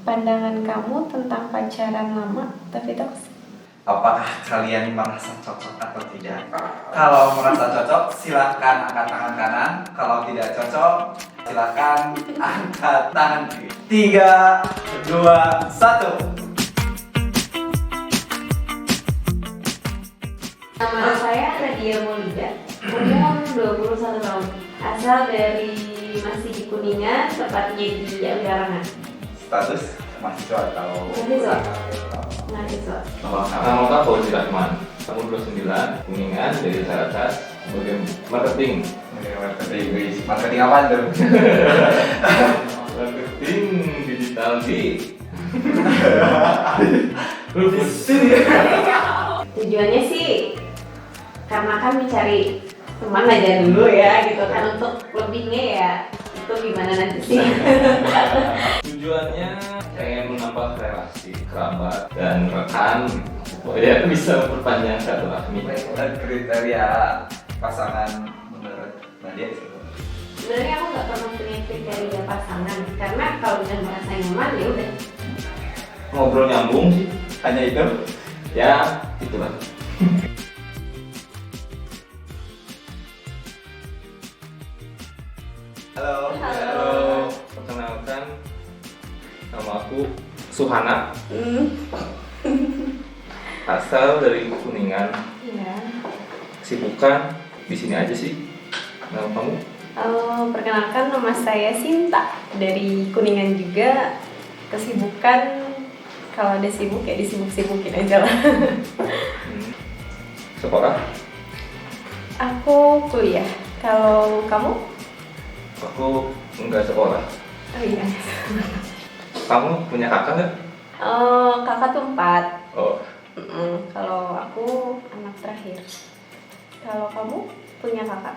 pandangan kamu tentang pacaran lama tapi toksik? Apakah kalian merasa cocok atau tidak? Kalau merasa cocok, silakan angkat tangan kanan. Kalau tidak cocok, silakan angkat tangan kiri. 3, 2, 1. Nama saya Nadia Molida, umur 21 tahun. Asal dari masih di Kuningan, tepatnya di Anggarangan. Status mahasiswa atau Mahasiswa. Mahasiswa. Nama aku Fauzi Rahman, umur 29, Kuningan, dari Taratas, sebagai marketing. Marketing apa tuh? Marketing digital di Tujuannya sih karena kan mencari teman aja dulu ya gitu kan, untuk lebihnya ya itu gimana nanti sih. Tujuannya pengen menambah relasi kerabat dan rekan supaya bisa memperpanjang silaturahmi. Kriteria pasangan menurut Nadia itu? Sebenarnya aku nggak pernah punya kriteria pasangan, karena kalau udah merasa nyaman ya udah. Ngobrol nyambung sih, Hanya itu? ya itulah. Halo. Halo. Perkenalkan, nama aku Suhana, asal dari Kuningan. Iya. Kesibukan di sini aja sih. Nama kamu? Perkenalkan, nama saya Sinta dari Kuningan juga. Kesibukan kalau ada sibuk ya disibuk-sibukin aja lah. Sekolah? Aku kuliah. Kalau kamu? Aku enggak sekolah. Oh iya. Kamu punya kakak nggak? Kakak tuh 4. Oh, Kalau aku anak terakhir. Kalau kamu punya kakak?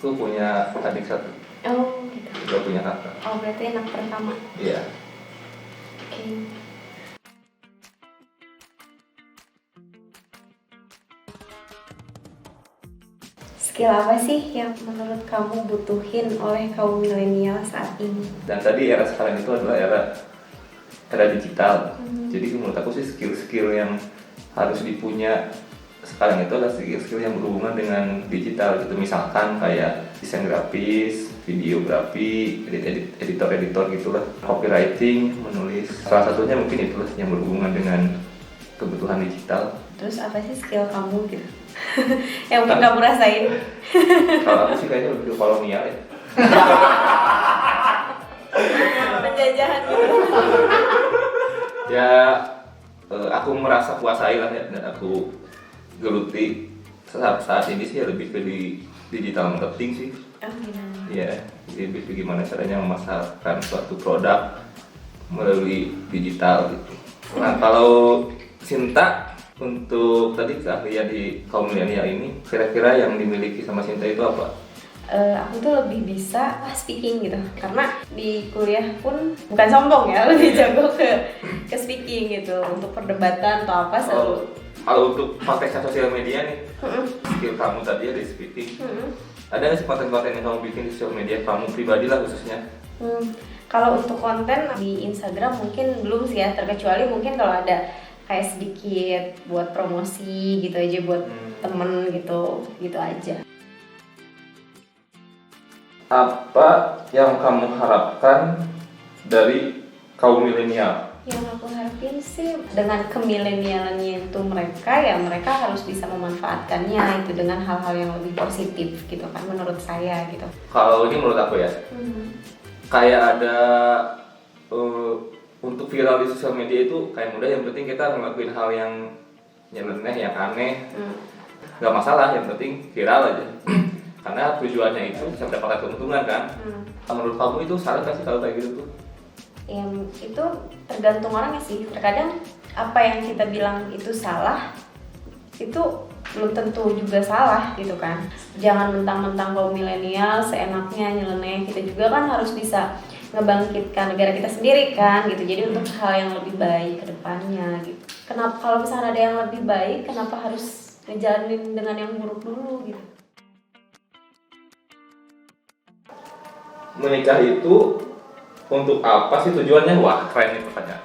aku punya adik satu. Oh gitu. Juga punya kakak. Oh berarti anak pertama. Iya. Oke. Skill apa sih yang menurut kamu butuhin oleh kaum milenial saat ini? Dan tadi era sekarang itu adalah era digital. Jadi menurut aku sih skill-skill yang harus dipunya sekarang itu adalah skill-skill yang berhubungan dengan digital gitu. Misalkan kayak desain grafis, videografi, editor gitulah, copywriting, menulis. Salah satunya mungkin itulah yang berhubungan dengan kebutuhan digital. Terus apa sih skill kamu gitu? Yang mungkin kamu rasain? Kalau aku sih kayaknya lebih ke kolonial ya. Penjajahan gitu. Ya, aku merasa kuasai lah ya, dan aku geluti saat ini sih ya lebih ke di digital marketing sih. Oh iya. Ya, jadi lebih ke gimana caranya memasarkan suatu produk melalui digital gitu. Nah, kalau Sinta, untuk tadi keahlian di kaum milenial ini, kira-kira yang dimiliki sama Sinta itu apa? Aku tuh lebih bisa speaking gitu, karena di kuliah pun bukan sombong ya, lebih jago ke speaking gitu, untuk perdebatan atau apa selalu. Kalau untuk konteksnya sosial media nih, skill kamu tadi ya di speaking, ada nggak sih konten-konten yang kamu bikin di sosial media kamu pribadi lah khususnya? Kalau untuk konten di Instagram mungkin belum sih ya, terkecuali mungkin kalau ada kayak sedikit buat promosi gitu aja buat temen gitu aja. Apa yang kamu harapkan dari kaum milenial? Yang aku harapin sih dengan kemilenialannya itu mereka harus bisa memanfaatkannya itu dengan hal-hal yang lebih positif gitu kan, menurut saya gitu. Kalau ini menurut aku ya, kayak ada untuk viral di sosial media itu kayak mudah, yang penting kita ngelakuin hal yang nyeleneh, yang aneh, nggak masalah, yang penting viral aja. Karena tujuannya itu bisa mendapatkan keuntungan kan. Menurut kamu itu salah nggak sih kalau kayak gitu tuh? Ya itu tergantung orangnya sih. Terkadang apa yang kita bilang itu salah itu belum tentu juga salah gitu kan. Jangan mentang-mentang kaum milenial seenaknya nyeleneh, kita juga kan harus bisa ngebangkitkan negara kita sendiri kan gitu. Jadi untuk hal yang lebih baik ke depannya gitu. Kenapa kalau misalnya ada yang lebih baik, kenapa harus ngejalanin dengan yang buruk dulu gitu? Menikah itu untuk apa sih tujuannya? Wah, keren nih pertanyaan.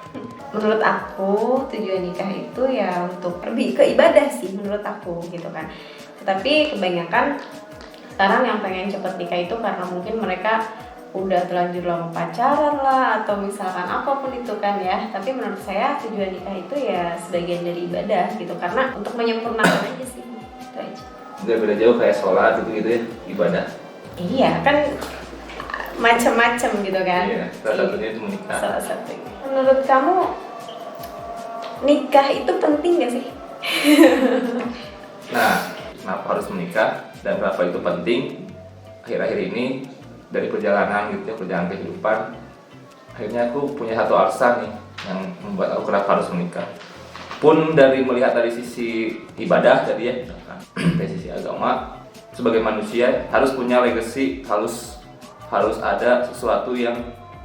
Menurut aku tujuan nikah itu ya untuk lebih ke ibadah sih menurut aku gitu kan. Tetapi kebanyakan sekarang yang pengen cepet nikah itu karena mungkin mereka udah terlanjur lama pacaran lah atau misalkan apapun itu kan ya. Tapi menurut saya tujuan nikah itu ya sebagian dari ibadah gitu, karena untuk menyempurnakan aja sih, itu aja. Nggak beda jauh kayak sholat gitu ya, ibadah. Iya kan, macam-macam gitu kan. Iya, salah satunya itu menikah. Salah satunya. Menurut kamu nikah itu penting gak sih? Nah, kenapa harus menikah dan kenapa itu penting? Akhir-akhir ini dari perjalanan gitu ya, perjalanan kehidupan, akhirnya aku punya satu alasan nih yang membuat aku kenapa harus menikah. Pun dari melihat dari sisi ibadah tadi ya, misalkan dari sisi agama, sebagai manusia harus punya legacy, harus ada sesuatu yang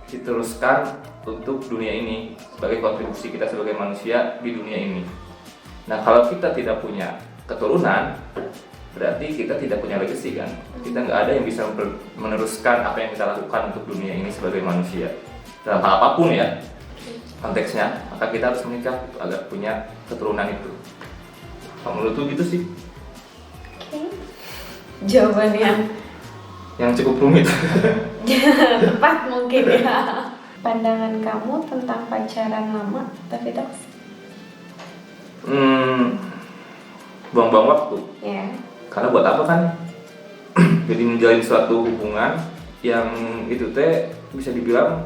diteruskan untuk dunia ini sebagai kontribusi kita sebagai manusia di dunia ini. Nah, kalau kita tidak punya keturunan, berarti kita tidak punya legacy kan. Kita nggak ada yang bisa meneruskan apa yang kita lakukan untuk dunia ini sebagai manusia dalam hal apapun ya konteksnya. Maka kita harus menikah agar punya keturunan itu. Kalau menurutku gitu sih. Oke. Jawaban yang cukup rumit. tepat mungkin ya. Pandangan kamu tentang pacaran lama tapi toksik? Buang-buang waktu. Ya. Karena buat apa kan? Jadi menjalin suatu hubungan yang itu teh bisa dibilang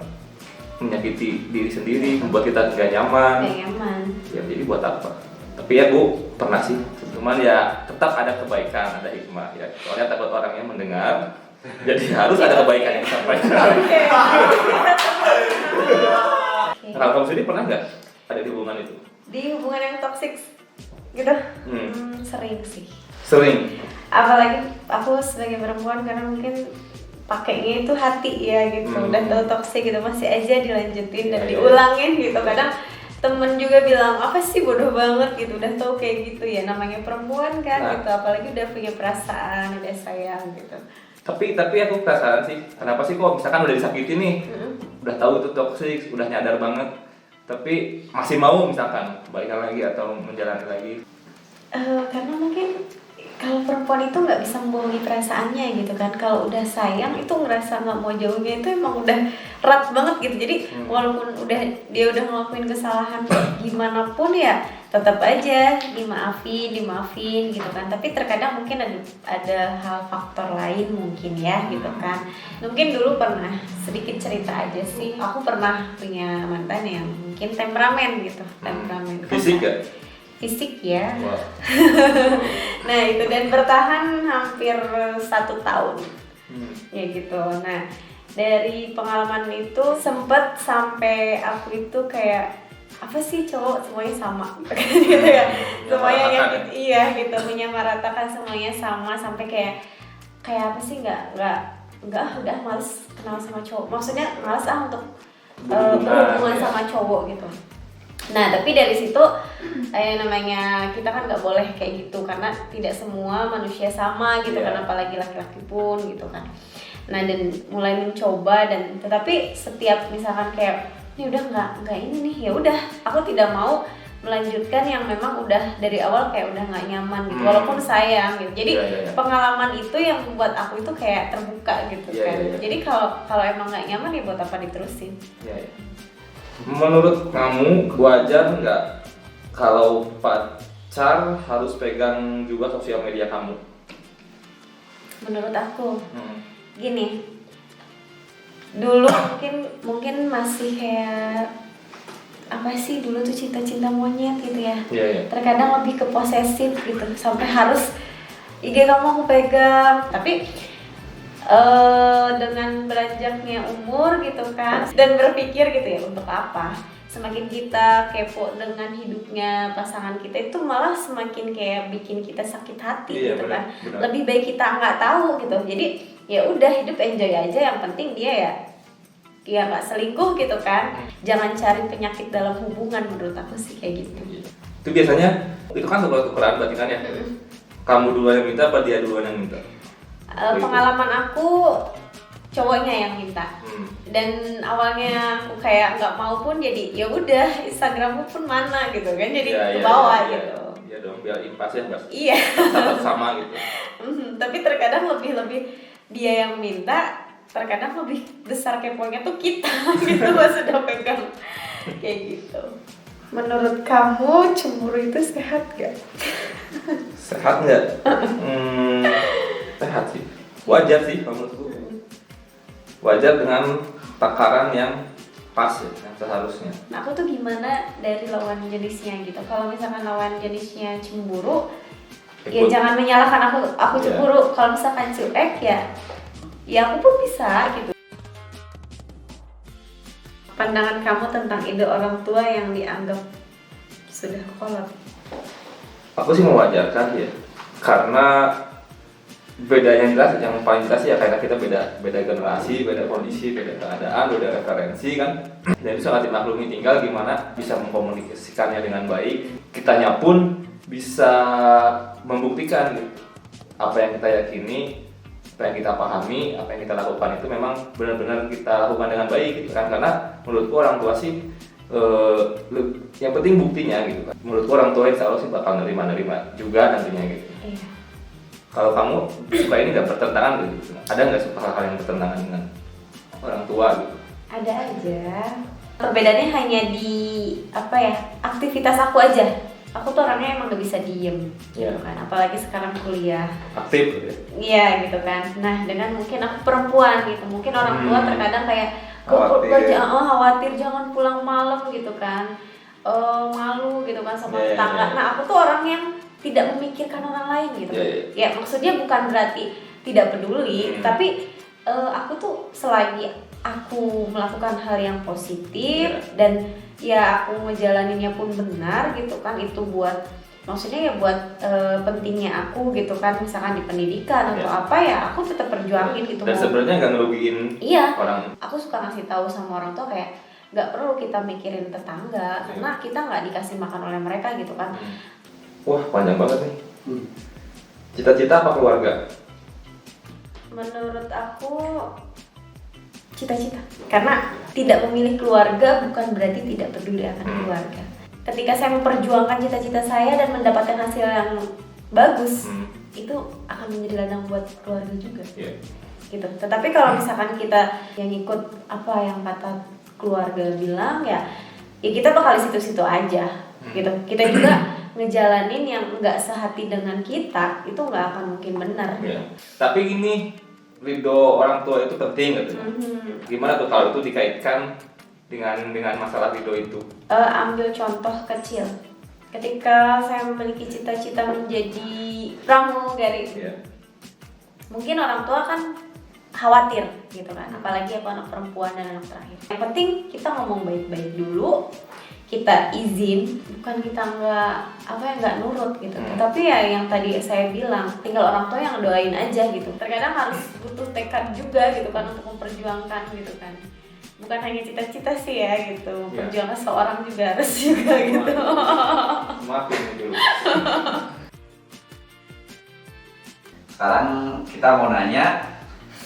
menyakiti diri sendiri, membuat kita nggak nyaman. Gak nyaman. Ya jadi buat apa? Tapi ya Bu, pernah sih. Cuman ya tetap ada kebaikan, ada hikmah ya. Soalnya takut orangnya mendengar. Jadi harus ada kebaikan yang disampaikan. Oke. Kalau kamu sendiri pernah nggak ada di hubungan itu? Di hubungan yang toksik gitu? Sering sih. Sering. Apalagi aku sebagai perempuan karena mungkin pakainya itu hati ya gitu. Udah tahu toksik gitu masih aja dilanjutin dan diulangin gitu. Kadang temen juga bilang apa sih bodoh banget gitu, udah tahu kayak gitu ya, namanya perempuan kan gitu, apalagi udah punya perasaan, udah sayang gitu. Tapi aku penasaran sih, kenapa sih kok misalkan udah disakiti nih, udah tahu itu toksik, udah nyadar banget, tapi masih mau misalkan balikan lagi atau menjalani lagi? Karena mungkin kalau perempuan itu nggak bisa membohongi perasaannya gitu kan. Kalau udah sayang itu ngerasa nggak mau jauhnya itu emang udah erat banget gitu. Jadi walaupun dia udah ngelakuin kesalahan gimana pun ya tetap aja dimaafin gitu kan. Tapi terkadang mungkin ada hal faktor lain mungkin ya gitu kan. Mungkin dulu pernah sedikit cerita aja sih. Aku pernah punya mantan yang mungkin temperamen gitu, temperamen. Fisik gak? Fisik ya. Wow. Nah itu dan bertahan hampir 1 tahun ya gitu. Nah dari pengalaman itu sempet sampai aku itu kayak apa sih cowok semuanya sama gitu ya, semuanya yang iya gitu, menyamaratakan semuanya sama sampai kayak apa sih nggak udah males kenal sama cowok, maksudnya males untuk berhubungan sama cowok gitu. Nah tapi dari situ namanya kita kan nggak boleh kayak gitu karena tidak semua manusia sama gitu kan, apalagi laki-laki pun gitu kan. Nah dan mulai mencoba dan tetapi setiap misalkan kayak ini udah nggak ini nih, ya udah aku tidak mau melanjutkan yang memang udah dari awal kayak udah nggak nyaman gitu, walaupun sayang gitu. Jadi pengalaman itu yang membuat aku itu kayak terbuka gitu kan. Jadi kalau emang nggak nyaman ya buat apa diterusin? Menurut kamu wajar nggak kalau pacar harus pegang juga sosial media kamu? Menurut aku gini, dulu mungkin masih kayak apa sih, dulu tuh cinta monyet gitu ya. Terkadang lebih ke posesif gitu, sampai harus IG kamu aku pegang. Tapi dengan beranjaknya umur gitu kan, dan berpikir gitu ya untuk apa, semakin kita kepo dengan hidupnya pasangan kita itu malah semakin kayak bikin kita sakit hati gitu kan. Lebih baik kita nggak tahu gitu. Jadi ya udah hidup enjoy aja, yang penting dia ya nggak selingkuh gitu kan. Jangan cari penyakit dalam hubungan, menurut aku sih kayak gitu. Itu biasanya itu kan sebuah tukeran berarti kan ya. Kamu duluan yang minta apa dia duluan yang minta? Pengalaman aku cowoknya yang minta. Dan awalnya aku kayak nggak mau pun jadi ya udah Instagrammu pun mana gitu kan, jadi ke bawah gitu. Iya dong, biar impas ya nggak Iya. sama gitu. Tapi terkadang lebih dia yang minta, terkadang lebih besar keponya tuh kita gitu pas sudah pegang kayak gitu. Menurut kamu cemburu itu sehat gak? Sehat nggak? Sehat sih, wajar sih menurutku. Wajar dengan takaran yang pas ya, yang seharusnya. Nah aku tuh gimana dari lawan jenisnya gitu. Kalau misalkan lawan jenisnya cemburu, ya jangan menyalahkan aku cemburu. Kalau misalkan cuek ya aku pun bisa gitu. Pandangan kamu tentang ide orang tua yang dianggap sudah kolot? Aku sih mewajarkan ya, karena bedanya jelas, yang paling jelas ya karena kita beda generasi, beda kondisi, beda keadaan, beda referensi kan. Dan itu sangat dimaklumi, tinggal gimana bisa mengkomunikasikannya dengan baik. Kitanya pun bisa membuktikan gitu, apa yang kita yakini, apa yang kita pahami, apa yang kita lakukan itu memang benar-benar kita lakukan dengan baik gitu kan. Karena menurutku orang tua sih yang penting buktinya gitu kan. Menurutku orang tua insya Allah sih bakal nerima juga nantinya gitu. Iya. Kalau kamu suka ini nggak bertentangan gitu? Ada nggak suka hal-hal yang bertentangan dengan orang tua gitu? Ada aja. Perbedaannya hanya di aktivitas aku aja. Aku tuh orangnya emang gak bisa diem, gitu kan. Apalagi sekarang kuliah. Aktif gitu ya? Iya gitu kan. Nah dengan mungkin aku perempuan gitu, mungkin orang tua terkadang kayak khawatir jangan pulang malam gitu kan, malu gitu kan sama tetangga. Nah aku tuh orang yang tidak memikirkan orang lain gitu. Ya maksudnya bukan berarti tidak peduli, tapi aku tuh selagi aku melakukan hal yang positif dan ya aku ngejalaninnya pun benar gitu kan, itu buat maksudnya ya buat pentingnya aku gitu kan, misalkan di pendidikan atau apa ya aku tetap perjuangin gitu. Dan sebenarnya nggak ngerugiin orang. Aku suka ngasih tahu sama orang tua kayak nggak perlu kita mikirin tetangga karena kita nggak dikasih makan oleh mereka gitu kan. Wah panjang banget nih. Cita-cita apa keluarga? Menurut aku cita-cita, karena tidak memilih keluarga bukan berarti tidak peduli akan keluarga. Ketika saya memperjuangkan cita-cita saya dan mendapatkan hasil yang bagus, itu akan menjadi ladang buat keluarga juga. Gitu. Tetapi kalau misalkan kita yang ikut apa yang kata keluarga bilang ya kita bakal di situ-situ aja. Gitu. Kita juga ngejalanin yang nggak sehati dengan kita, itu nggak akan mungkin benar. Tapi ini ridho orang tua itu penting gitu. Gimana tuh kalau itu dikaitkan dengan masalah ridho itu? Ambil contoh kecil. Ketika saya memiliki cita-cita menjadi pramugari, mungkin orang tua kan khawatir gitu kan, apalagi aku anak perempuan dan anak terakhir. Yang penting kita ngomong baik-baik dulu, kita izin, bukan kita nggak nurut gitu. Tapi ya yang tadi saya bilang, tinggal orang tua yang doain aja gitu. Terkadang harus butuh tekad juga gitu kan untuk memperjuangkan gitu kan. Bukan hanya cita-cita sih ya gitu, perjuangan seorang juga harus juga gitu. Maafin dulu. Sekarang kita mau nanya,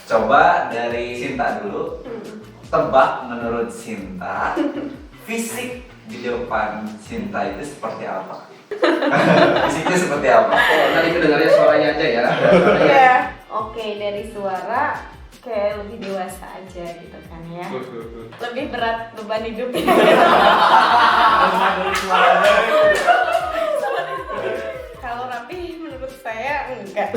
coba dari Sinta dulu. Tebak menurut Sinta, fisik di depan Sinta itu seperti apa? Fisiknya seperti apa? Oh, tadi kedengarnya suaranya aja ya. Iya. Oke, dari suara kayak lebih dewasa aja gitu kan ya. Lebih berat beban hidupnya. Kalau rapi menurut saya enggak.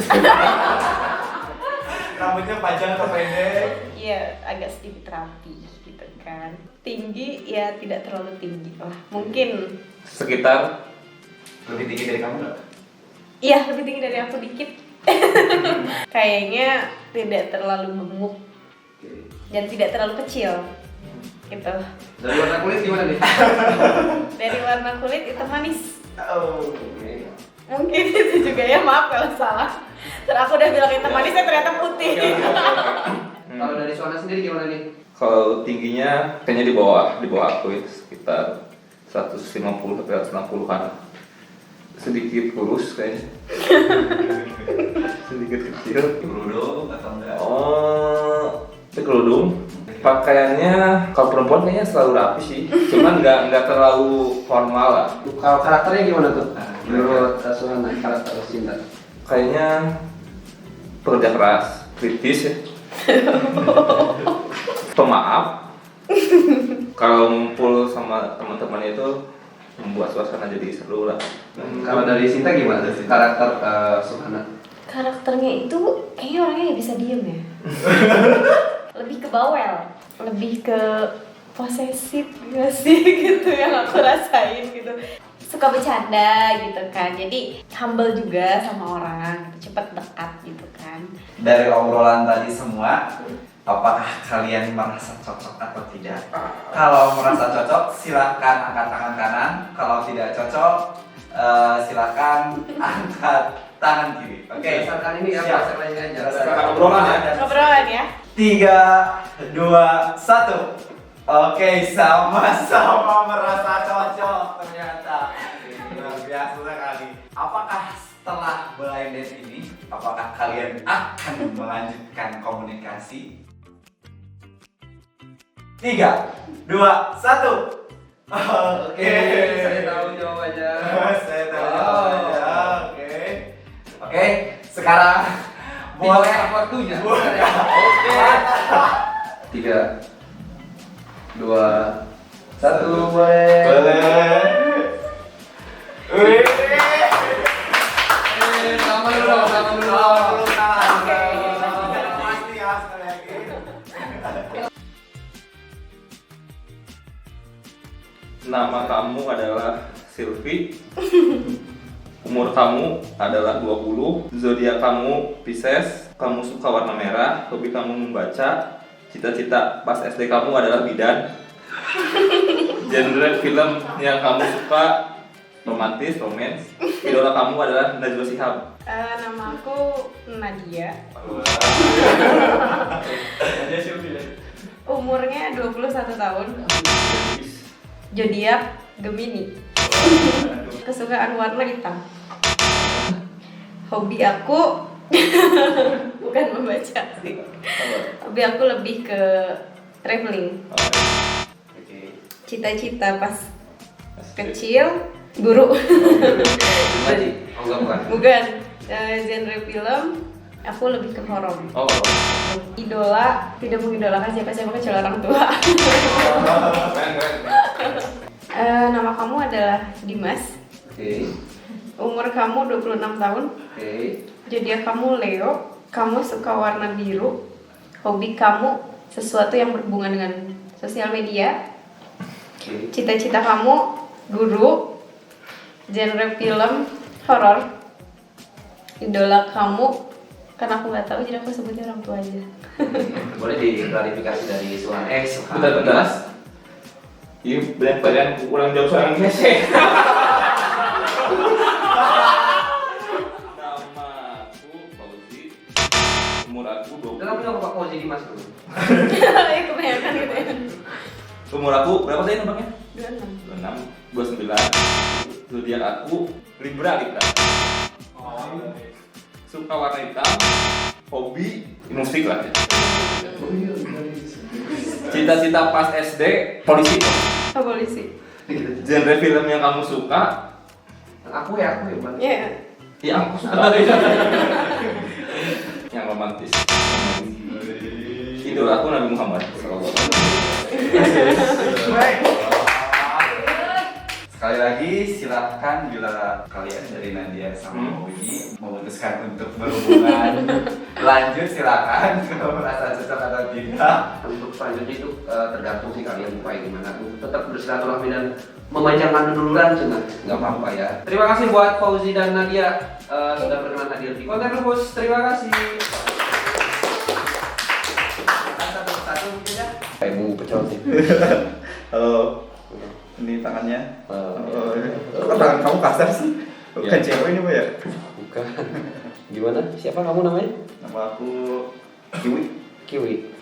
Rambutnya panjang atau pendek? Iya, agak sedikit rapi gitu kan. Tinggi ya tidak terlalu tinggi lah. Mungkin Sekitar lebih tinggi dari kamu nggak? iya, lebih tinggi dari aku dikit. Kayaknya tidak terlalu gemuk dan tidak terlalu kecil gitu. Dari warna kulit gimana nih? Dari warna kulit itu manis. Oh, Mungkin itu juga ya, maaf kalau salah. Terus aku udah bilang itu manisnya ternyata putih. Kalau dari suara sendiri gimana nih? kalau tingginya kayaknya di bawah aku itu sekitar 150 sampai 160-an. Sedikit kurus kayaknya. Sedikit kecil. Brudo atau enggak? Oh, kerudung. Pakaiannya kalau perempuan kayaknya selalu rapi sih, cuman nggak terlalu formal lah. Kalau karakternya gimana tuh? Menurut Suhana, karakter Sinta. Kayaknya pekerja keras, kritis ya. Pemaaf. Kalau ngumpul sama teman-teman itu membuat suasana jadi seru lah. Kalau dari Sinta gimana tuh karakter Suhana? Karakternya itu kayaknya orangnya nggak bisa diem ya. Lebih ke bawel, lebih ke posesif gak sih gitu yang aku rasain gitu. Suka bercanda gitu kan, jadi humble juga sama orang, cepet dekat gitu kan. Dari obrolan tadi semua, apakah kalian merasa cocok atau tidak? Kalau merasa cocok, silahkan angkat tangan kanan. Kalau tidak cocok, silahkan angkat tangan kiri. Oke. Berdasarkan ini ya, Siap. berdasarkan ini aja. Berdasarkan obrolan ya. Ngobrolan ya. 3, 2, 1. Oke, sama-sama merasa cocok ternyata. Luar biasa sekali. Apakah setelah blind date ini, apakah kalian akan melanjutkan komunikasi? 3, 2, 1. Oke. Saya tahu jawabannya. Saya tahu jawabannya. Oke. Oke, sekarang boleh waktunya. Boleh. Oke. 3, 2, 1, boleh. Boleh. Wih. Sama dulu, sama dulu. Oke. Pasti ya sekali lagi. Nama kamu adalah Silvi. Umur kamu adalah 20. Zodiak kamu Pisces. Kamu suka warna merah. Hobi kamu membaca. Cita-cita pas SD kamu adalah bidan. Genre film yang kamu suka romantis, romance. Idola kamu adalah Najwa Shihab. Nama aku Nadia. Umurnya 21 tahun. Zodiak Gemini. Kesukaan warna hitam. Hobi aku bukan membaca sih. Hobi aku lebih ke traveling. Cita-cita pas kecil guru. Haji. Oh, enggak bukan. Bukan. Genre film aku lebih ke horor. Oh, Idola tidak mengidolakan siapa-siapa kecuali orang tua. Nama kamu adalah Dimas. Oke. Umur kamu 26 tahun. Oke. Zodiak kamu Leo. Kamu suka warna biru. Hobi kamu sesuatu yang berhubungan dengan sosial media. Oke. Cita-cita kamu guru. Genre film horor. Idola kamu, karena aku nggak tahu jadi aku sebutnya orang tua aja. Boleh diklarifikasi dari Suhana. bentar. Ini banyak kurang jauh seorang gesek. Nama aku Fauzi. Umur aku Udah kamu yang Pak Fauzi Dimas dulu. Ya kebanyakan gitu ya. Umur aku berapa tadi nampaknya? 26. 26, 29. Zodiak aku Libra. Suka warna hitam. Hobi musik lah ya. Cita-cita pas SD polisi. Oh, polisi. Genre film yang kamu suka? Aku ya, Bang. Ya. Yang aku suka. Yang romantis. Idola aku Nabi Muhammad. Sekali lagi silahkan bila kalian dari Nadia sama Uji memutuskan untuk berhubungan lanjut, silahkan. Kalau merasa cocok atau tidak. Untuk selanjutnya itu tergantung sih kalian upaya gimana. Tetap bersilaturahmi dan memanjangkan duluran cuma nggak apa-apa ya. Terima kasih buat Fauzi dan Nadia sudah berkenan hadir di konten Lupus. Terima kasih. Satu mungkin ya. Kayak bungu pecel sih. Halo. Ini tangannya. Oh, Kok tangan kamu kasar sih? Bukan Ya. cewek ini, Bu ya? Bukan. Gimana? Siapa kamu namanya? Nama aku Kiwi. Kiwi.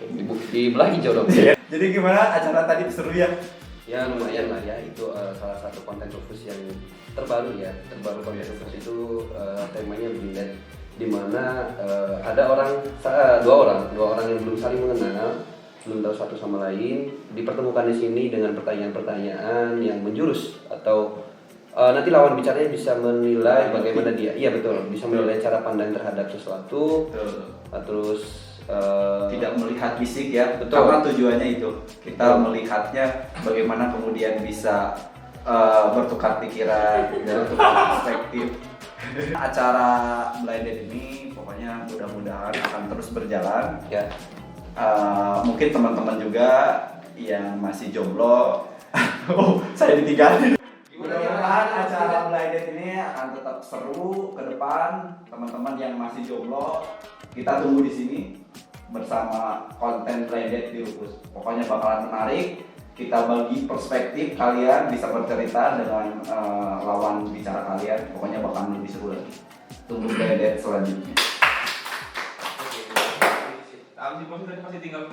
Di belah hijau dong. Jadi gimana acara tadi seru ya? Ya lumayan lah ya, itu salah satu konten Lupus yang terbaru ya. Terbaru konten Lupus itu temanya Blind Date. dimana ada dua orang yang belum saling mengenal, belum tahu satu sama lain, dipertemukan di sini dengan pertanyaan-pertanyaan yang menjurus atau nanti lawan bicaranya bisa menilai bagaimana dia, iya betul, bisa menilai cara pandang terhadap sesuatu, terus tidak melihat fisik ya, betul. karena tujuannya itu kita melihatnya bagaimana kemudian bisa bertukar pikiran, bertukar perspektif. Acara Blind Date ini pokoknya mudah-mudahan akan terus berjalan Ya. Mungkin teman-teman juga yang masih jomblo oh saya ditinggalin. Mudah-mudahan acara Blind Date ini akan tetap seru ke depan. Teman-teman yang masih jomblo, kita tunggu di sini bersama konten Blind Date di Rufus. Pokoknya bakalan menarik. Kita bagi perspektif, kalian bisa bercerita dengan lawan bicara kalian. Pokoknya bakalan lebih seru lagi. Tunggu Blind Date selanjutnya. Abis itu masih tinggal